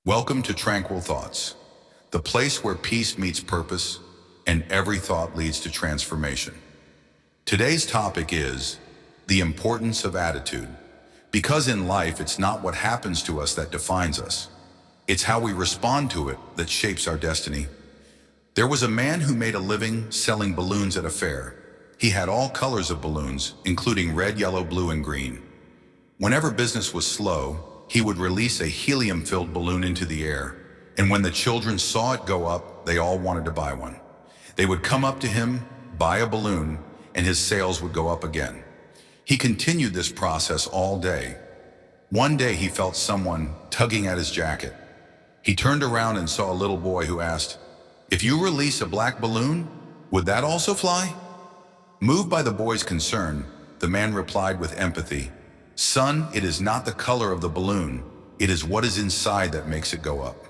Welcome to Tranquil Thoughts, the place where peace meets purpose and every thought leads to transformation. Today's topic is the importance of attitude, because in life it's not what happens to us that defines us. It's how we respond to it that shapes our destiny. There was a man who made a living selling balloons at a fair. He had all colors of balloons, including red, yellow, blue, and green. Whenever business was slow, he would release a helium-filled balloon into the air, and when the children saw it go up, they all wanted to buy one. They would come up to him, buy a balloon, and his sales would go up again. He continued this process all day. One day he felt someone tugging at his jacket. He turned around and saw a little boy who asked, "If you release a black balloon, would that also fly?" Moved by the boy's concern, the man replied with empathy, "Son, it is not the color of the balloon, it is what is inside that makes it go up."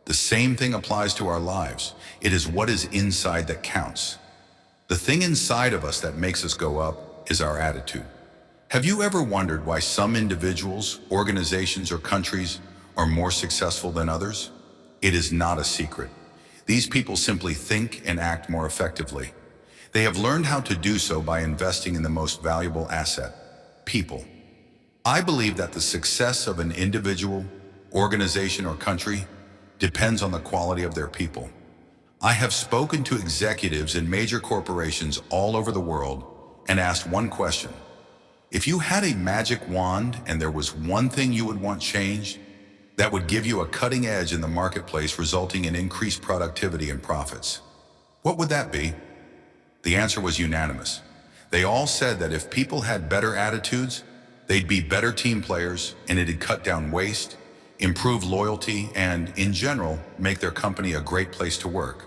The same thing applies to our lives. It is what is inside that counts. The thing inside of us that makes us go up is our attitude. Have you ever wondered why some individuals, organizations, or countries are more successful than others? It is not a secret. These people simply think and act more effectively. They have learned how to do so by investing in the most valuable asset, people. I believe that the success of an individual, organization, or country depends on the quality of their people. I have spoken to executives in major corporations all over the world and asked one question. If you had a magic wand and there was one thing you would want changed that would give you a cutting edge in the marketplace resulting in increased productivity and profits, what would that be? The answer was unanimous. They all said that if people had better attitudes, they'd be better team players, and it'd cut down waste, improve loyalty, and, in general, make their company a great place to work.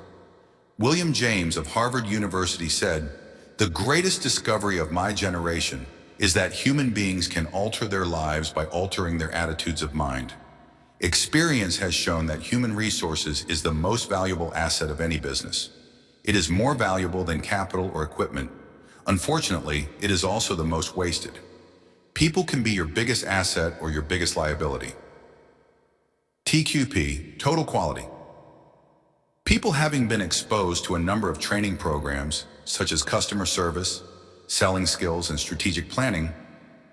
William James of Harvard University said, "The greatest discovery of my generation is that human beings can alter their lives by altering their attitudes of mind. Experience has shown that human resources is the most valuable asset of any business. It is more valuable than capital or equipment. Unfortunately, it is also the most wasted. People can be your biggest asset or your biggest liability." TQP, total quality. People having been exposed to a number of training programs, such as customer service, selling skills, and strategic planning,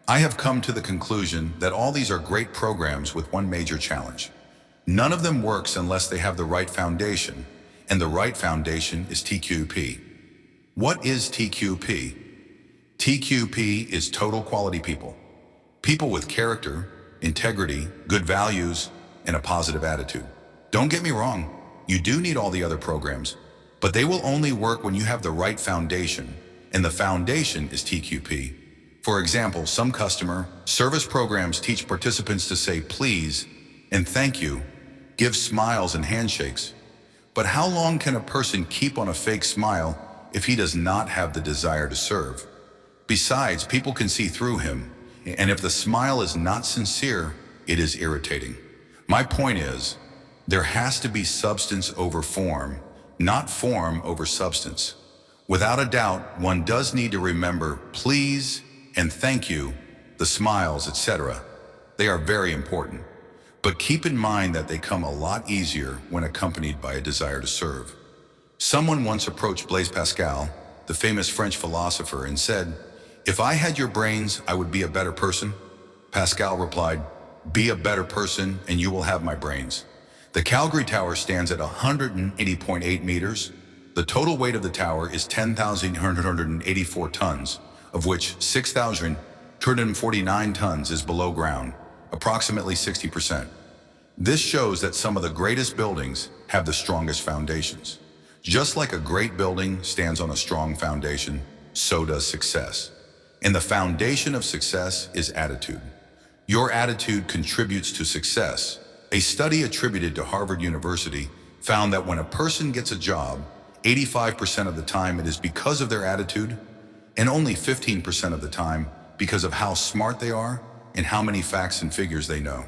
I have come to the conclusion that all these are great programs with one major challenge. None of them works unless they have the right foundation, and the right foundation is TQP. What is TQP? TQP is total quality people. People with character, integrity, good values, and a positive attitude. Don't get me wrong, you do need all the other programs, but they will only work when you have the right foundation, and the foundation is TQP. For example, some customer service programs teach participants to say please and thank you, give smiles and handshakes. But how long can a person keep on a fake smile if he does not have the desire to serve? Besides, people can see through him, and if the smile is not sincere, it is irritating. My point is, there has to be substance over form, not form over substance. Without a doubt, one does need to remember please and thank you, the smiles, etc. They are very important. But keep in mind that they come a lot easier when accompanied by a desire to serve. Someone once approached Blaise Pascal, the famous French philosopher, and said, "If I had your brains, I would be a better person." Pascal replied, "Be a better person and you will have my brains." The Calgary Tower stands at 180.8 meters. The total weight of the tower is 10,184 tons, of which 6,249 tons is below ground, approximately 60%. This shows that some of the greatest buildings have the strongest foundations. Just like a great building stands on a strong foundation, so does success. And the foundation of success is attitude. Your attitude contributes to success. A study attributed to Harvard University found that when a person gets a job, 85% of the time it is because of their attitude, and only 15% of the time because of how smart they are and how many facts and figures they know.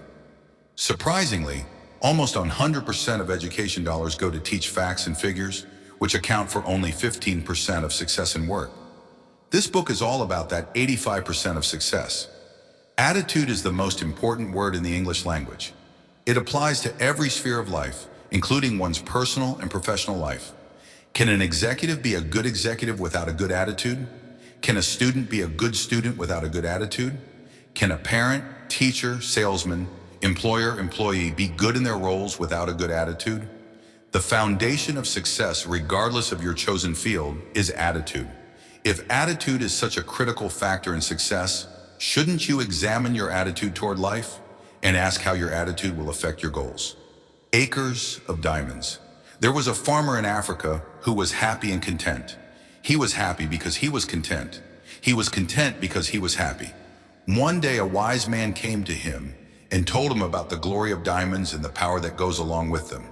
Surprisingly, almost 100% of education dollars go to teach facts and figures, which account for only 15% of success in work. This book is all about that 85% of success. Attitude is the most important word in the English language. It applies to every sphere of life, including one's personal and professional life. Can an executive be a good executive without a good attitude? Can a student be a good student without a good attitude? Can a parent, teacher, salesman, employer, employee be good in their roles without a good attitude? The foundation of success, regardless of your chosen field, is attitude. If attitude is such a critical factor in success, shouldn't you examine your attitude toward life and ask how your attitude will affect your goals? Acres of diamonds. There was a farmer in Africa who was happy and content. He was happy because he was content. He was content because he was happy. One day a wise man came to him and told him about the glory of diamonds and the power that goes along with them.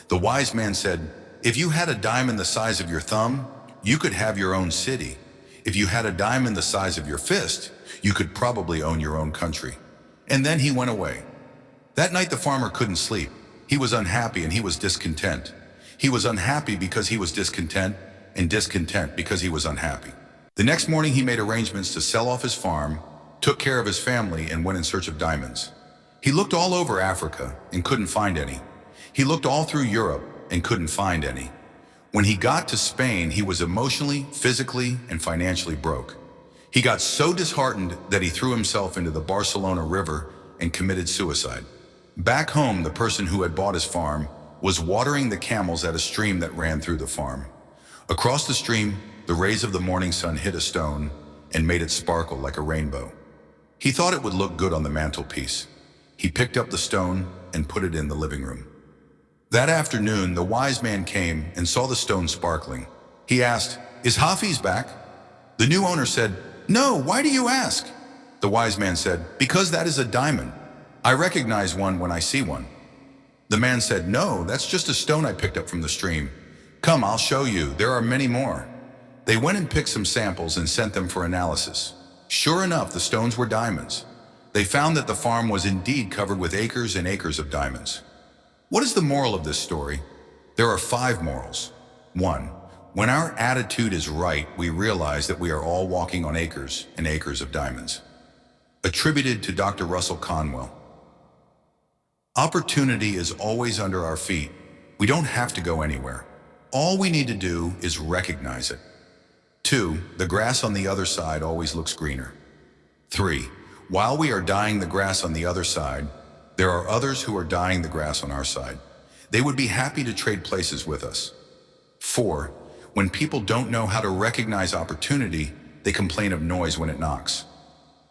The wise man said, "If you had a diamond the size of your thumb, you could have your own city. If you had a diamond the size of your fist, you could probably own your own country." And then he went away. That night the farmer couldn't sleep. He was unhappy and he was discontent. He was unhappy because he was discontent, and discontent because he was unhappy. The next morning he made arrangements to sell off his farm, took care of his family, and went in search of diamonds. He looked all over Africa and couldn't find any. He looked all through Europe and couldn't find any. When he got to Spain, he was emotionally, physically, and financially broke. He got so disheartened that he threw himself into the Barcelona River and committed suicide. Back home, the person who had bought his farm was watering the camels at a stream that ran through the farm. Across the stream, the rays of the morning sun hit a stone and made it sparkle like a rainbow. He thought it would look good on the mantelpiece. He picked up the stone and put it in the living room. That afternoon, the wise man came and saw the stone sparkling. He asked, "Is Hafiz back?" The new owner said, "No, why do you ask?" The wise man said, "Because that is a diamond. I recognize one when I see one." The man said, "No, that's just a stone I picked up from the stream. Come, I'll show you. There are many more." They went and picked some samples and sent them for analysis. Sure enough, the stones were diamonds. They found that the farm was indeed covered with acres and acres of diamonds. What is the moral of this story? There are 5 morals. 1. When our attitude is right, we realize that we are all walking on acres and acres of diamonds. Attributed to Dr. Russell Conwell. Opportunity is always under our feet. We don't have to go anywhere. All we need to do is recognize it. 2. The grass on the other side always looks greener. 3. While we are dyeing the grass on the other side, there are others who are dyeing the grass on our side. They would be happy to trade places with us. 4. When people don't know how to recognize opportunity, they complain of noise when it knocks.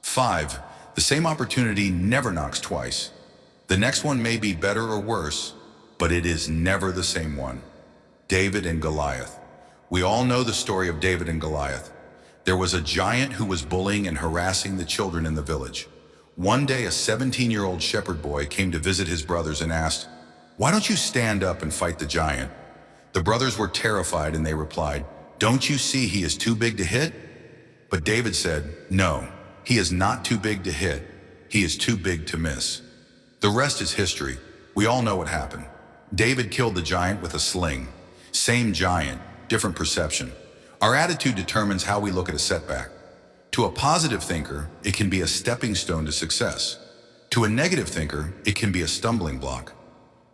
5. The same opportunity never knocks twice. The next one may be better or worse, but it is never the same one. David and Goliath. We all know the story of David and Goliath. There was a giant who was bullying and harassing the children in the village. One day, a 17-year-old shepherd boy came to visit his brothers and asked, "Why don't you stand up and fight the giant?" The brothers were terrified and they replied, "Don't you see he is too big to hit?" But David said, "No, he is not too big to hit. He is too big to miss." The rest is history. We all know what happened. David killed the giant with a sling. Same giant, different perception. Our attitude determines how we look at a setback. To a positive thinker, it can be a stepping stone to success. To a negative thinker, it can be a stumbling block.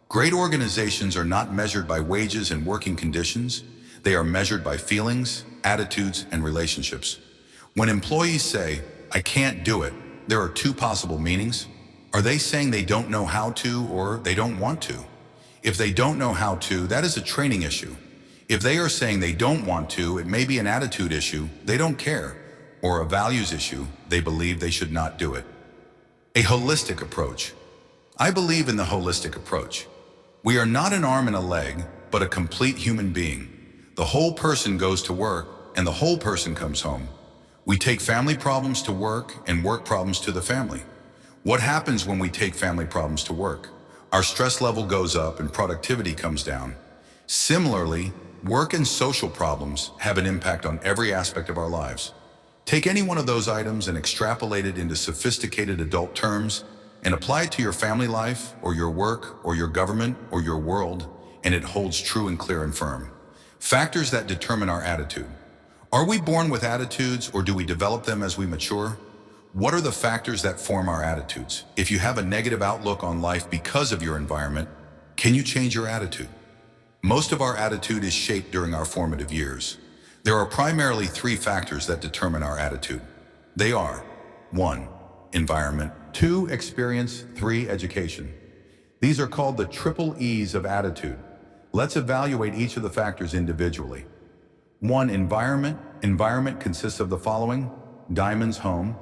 Great organizations are not measured by wages and working conditions. They are measured by feelings, attitudes, and relationships. When employees say, "I can't do it," there are 2 possible meanings. Are they saying they don't know how to, or they don't want to? If they don't know how to, that is a training issue. If they are saying they don't want to, it may be an attitude issue, they don't care, or a values issue, they believe they should not do it. A holistic approach. I believe in the holistic approach. We are not an arm and a leg, but a complete human being. The whole person goes to work, and the whole person comes home. We take family problems to work and work problems to the family. What happens when we take family problems to work? Our stress level goes up and productivity comes down. Similarly, work and social problems have an impact on every aspect of our lives. Take any one of those items and extrapolate it into sophisticated adult terms and apply it to your family life or your work or your government or your world, and it holds true and clear and firm. Factors that determine our attitude. Are we born with attitudes or do we develop them as we mature? What are the factors that form our attitudes? If you have a negative outlook on life because of your environment, can you change your attitude? Most of our attitude is shaped during our formative years. There are primarily three factors that determine our attitude. They are 1. Environment, 2. Experience, 3. Education. These are called the triple E's of attitude. Let's evaluate each of the factors individually. 1. Environment. Environment consists of the following: diamonds, home;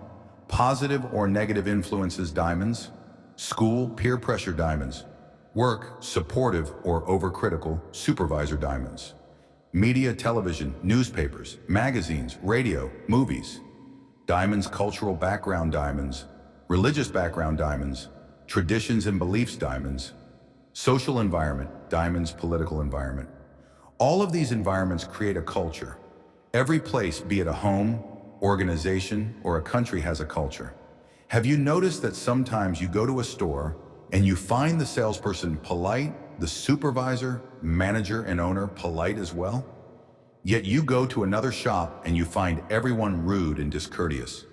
positive or negative influences, diamonds; school, peer pressure, diamonds; work, supportive or overcritical, supervisor, diamonds; media, television, newspapers, magazines, radio, movies; diamonds, cultural background, diamonds; religious background, diamonds; traditions and beliefs, diamonds; social environment, diamonds; political environment. All of these environments create a culture. Every place, be it a home, organization, or a country, has a culture. Have you noticed that sometimes you go to a store and you find the salesperson polite, the supervisor, manager, and owner polite as well? Yet you go to another shop and you find everyone rude and discourteous.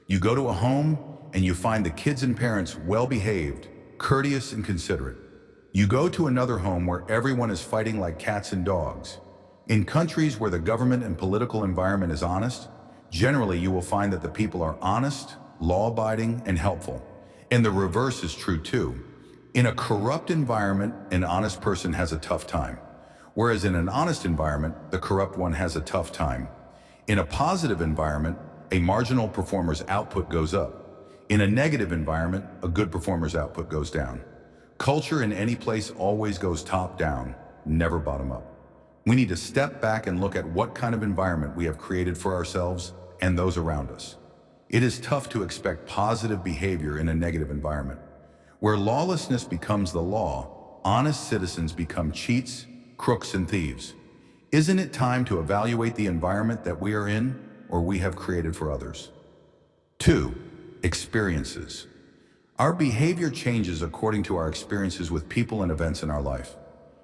You go to a home and you find the kids and parents well-behaved, courteous, and considerate. You go to another home where everyone is fighting like cats and dogs. In countries where the government and political environment is honest, generally you will find that the people are honest, law-abiding, and helpful. And the reverse is true too. In a corrupt environment, an honest person has a tough time. Whereas in an honest environment, the corrupt one has a tough time. In a positive environment, a marginal performer's output goes up. In a negative environment, a good performer's output goes down. Culture in any place always goes top down, never bottom up. We need to step back and look at what kind of environment we have created for ourselves and those around us. It is tough to expect positive behavior in a negative environment. Where lawlessness becomes the law, honest citizens become cheats, crooks, and thieves. Isn't it time to evaluate the environment that we are in or we have created for others? 2. Experiences. Our behavior changes according to our experiences with people and events in our life.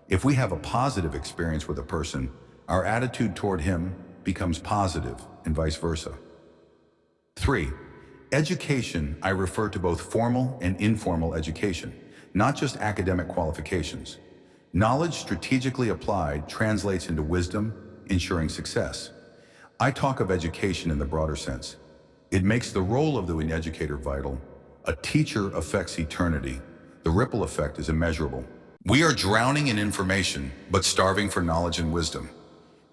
If we have a positive experience with a person, our attitude toward him becomes positive, and vice versa. 3. Education. I refer to both formal and informal education, not just academic qualifications. Knowledge strategically applied translates into wisdom, ensuring success. I talk of education in the broader sense. It makes the role of the educator vital. A teacher affects eternity. The ripple effect is immeasurable. We are drowning in information, but starving for knowledge and wisdom.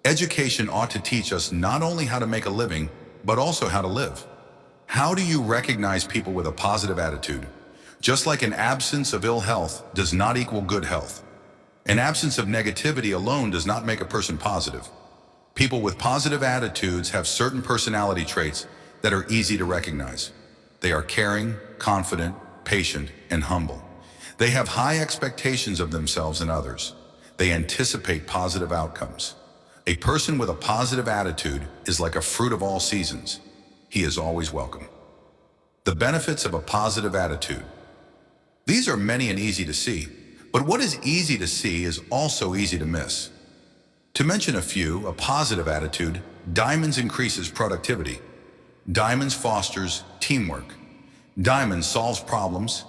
Education ought to teach us not only how to make a living, but also how to live. How do you recognize people with a positive attitude? Just like an absence of ill health does not equal good health. An absence of negativity alone does not make a person positive. People with positive attitudes have certain personality traits that are easy to recognize. They are caring, confident, patient, and humble. They have high expectations of themselves and others. They anticipate positive outcomes. A person with a positive attitude is like a fruit of all seasons. He is always welcome. The benefits of a positive attitude. These are many and easy to see, but what is easy to see is also easy to miss. To mention a few: a positive attitude, diamonds increases productivity. Diamonds fosters teamwork. Diamonds solves problems.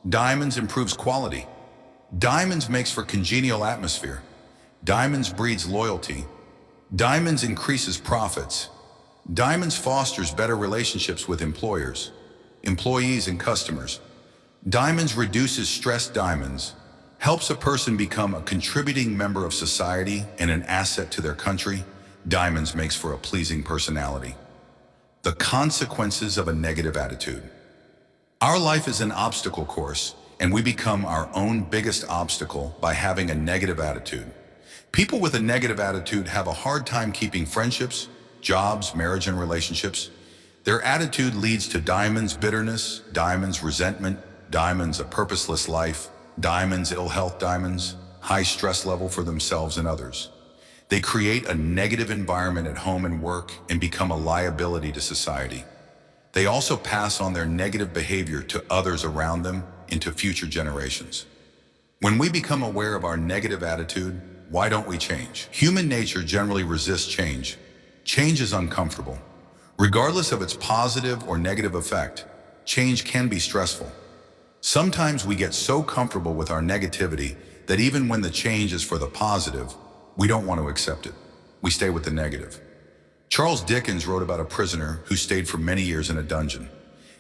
Diamonds improves quality. Diamonds makes for congenial atmosphere. Diamonds breeds loyalty. Diamonds increases profits. Diamonds fosters better relationships with employers, employees, and customers. Diamonds reduces stress. Diamonds helps a person become a contributing member of society and an asset to their country. Diamonds makes for a pleasing personality. The consequences of a negative attitude. Our life is an obstacle course, and we become our own biggest obstacle by having a negative attitude. People with a negative attitude have a hard time keeping friendships, jobs, marriage, and relationships. Their attitude leads to diamonds bitterness, diamonds resentment, diamonds a purposeless life, diamonds ill health, diamonds high stress level for themselves and others. They create a negative environment at home and work and become a liability to society. They also pass on their negative behavior to others around them into future generations. When we become aware of our negative attitude, why don't we change? Human nature generally resists change. Change is uncomfortable. Regardless of its positive or negative effect, change can be stressful. Sometimes we get so comfortable with our negativity that even when the change is for the positive, we don't want to accept it. We stay with the negative. Charles Dickens wrote about a prisoner who stayed for many years in a dungeon.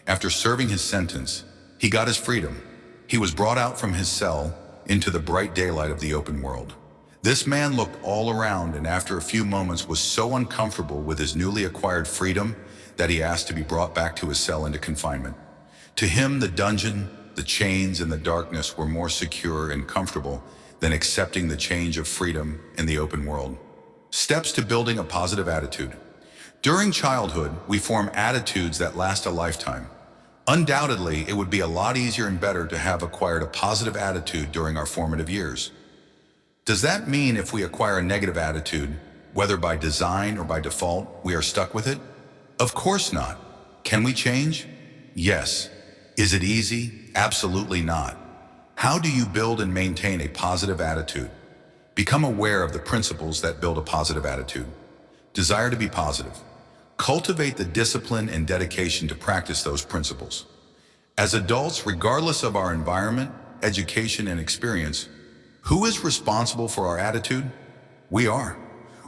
After serving his sentence, he got his freedom. He was brought out from his cell into the bright daylight of the open world. This man looked all around and after a few moments was so uncomfortable with his newly acquired freedom that he asked to be brought back to his cell into confinement. To him, the dungeon, the chains, and the darkness were more secure and comfortable than accepting the change of freedom in the open world. Steps to building a positive attitude. During childhood, we form attitudes that last a lifetime. Undoubtedly, it would be a lot easier and better to have acquired a positive attitude during our formative years. Does that mean if we acquire a negative attitude, whether by design or by default, we are stuck with it? Of course not. Can we change? Yes. Is it easy? Absolutely not. How do you build and maintain a positive attitude? Become aware of the principles that build a positive attitude. Desire to be positive. Cultivate the discipline and dedication to practice those principles. As adults, regardless of our environment, education, and experience, who is responsible for our attitude? We are.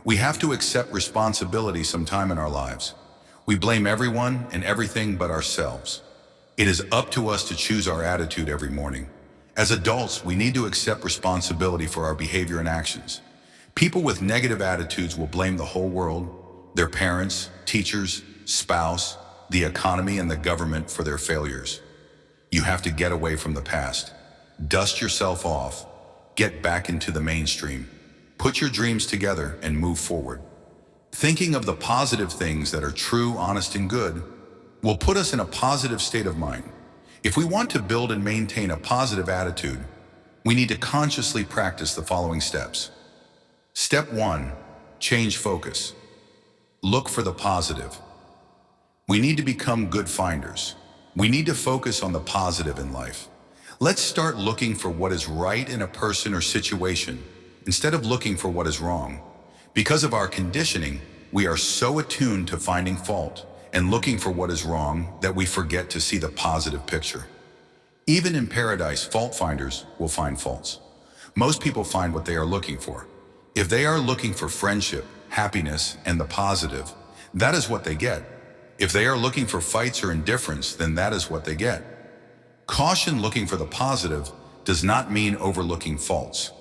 We have to accept responsibility sometime in our lives. We blame everyone and everything but ourselves. It is up to us to choose our attitude every morning. As adults, we need to accept responsibility for our behavior and actions. People with negative attitudes will blame the whole world, their parents, teachers, spouse, the economy, and the government for their failures. You have to get away from the past. Dust yourself off. Get back into the mainstream. Put your dreams together and move forward. Thinking of the positive things that are true, honest, and good will put us in a positive state of mind. If we want to build and maintain a positive attitude, we need to consciously practice the following steps. Step 1, change focus. Look for the positive. We need to become good finders. We need to focus on the positive in life. Let's start looking for what is right in a person or situation instead of looking for what is wrong. Because of our conditioning, we are so attuned to finding fault and looking for what is wrong that we forget to see the positive picture. Even in paradise, fault finders will find faults. Most people find what they are looking for. If they are looking for friendship, happiness, and the positive, that is what they get. If they are looking for fights or indifference, then that is what they get. Caution: looking for the positive does not mean overlooking faults.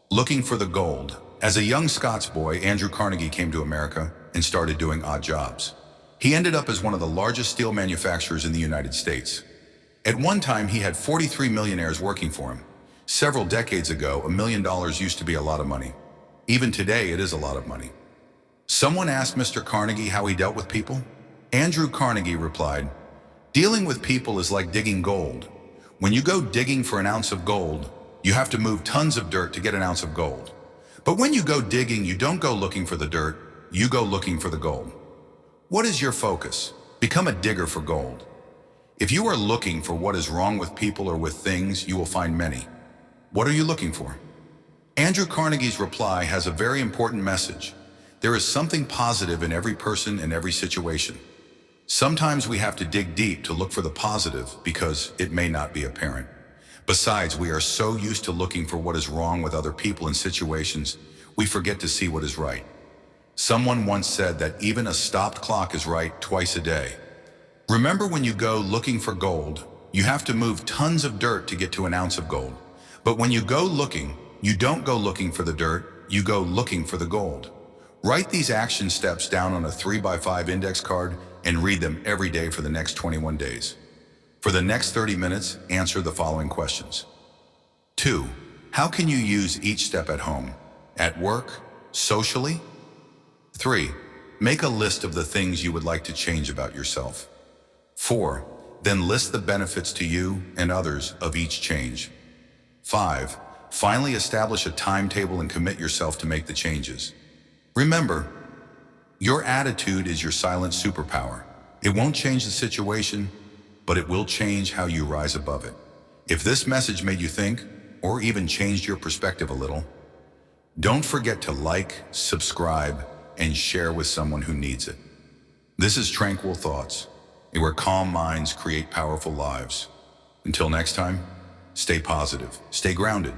Looking for the gold. As a young Scots boy, Andrew Carnegie came to America and started doing odd jobs. He ended up as one of the largest steel manufacturers in the United States. At one time, he had 43 millionaires working for him. Several decades ago, $1 million used to be a lot of money. Even today, it is a lot of money. Someone asked Mr. Carnegie how he dealt with people. Andrew Carnegie replied, "Dealing with people is like digging gold. When you go digging for an ounce of gold, you have to move tons of dirt to get an ounce of gold. But when you go digging, you don't go looking for the dirt, you go looking for the gold." What is your focus? Become a digger for gold. If you are looking for what is wrong with people or with things, you will find many. What are you looking for? Andrew Carnegie's reply has a very important message. There is something positive in every person and every situation. Sometimes we have to dig deep to look for the positive because it may not be apparent. Besides, we are so used to looking for what is wrong with other people and situations, we forget to see what is right. Someone once said that even a stopped clock is right twice a day. Remember, when you go looking for gold, you have to move tons of dirt to get to an ounce of gold. But when you go looking, you don't go looking for the dirt, you go looking for the gold. Write these action steps down on a 3x5 index card and read them every day for the next 21 days. For the next 30 minutes, answer the following questions. 2. How can you use each step at home, at work, socially? 3. Make a list of the things you would like to change about yourself. 4. Then list the benefits to you and others of each change. 5. Finally, establish a timetable and commit yourself to make the changes. Remember, your attitude is your silent superpower. It won't change the situation, but it will change how you rise above it. If this message made you think, or even changed your perspective a little, don't forget to like, subscribe, and share with someone who needs it. This is Tranquil Thoughts, where calm minds create powerful lives. Until next time, stay positive, stay grounded,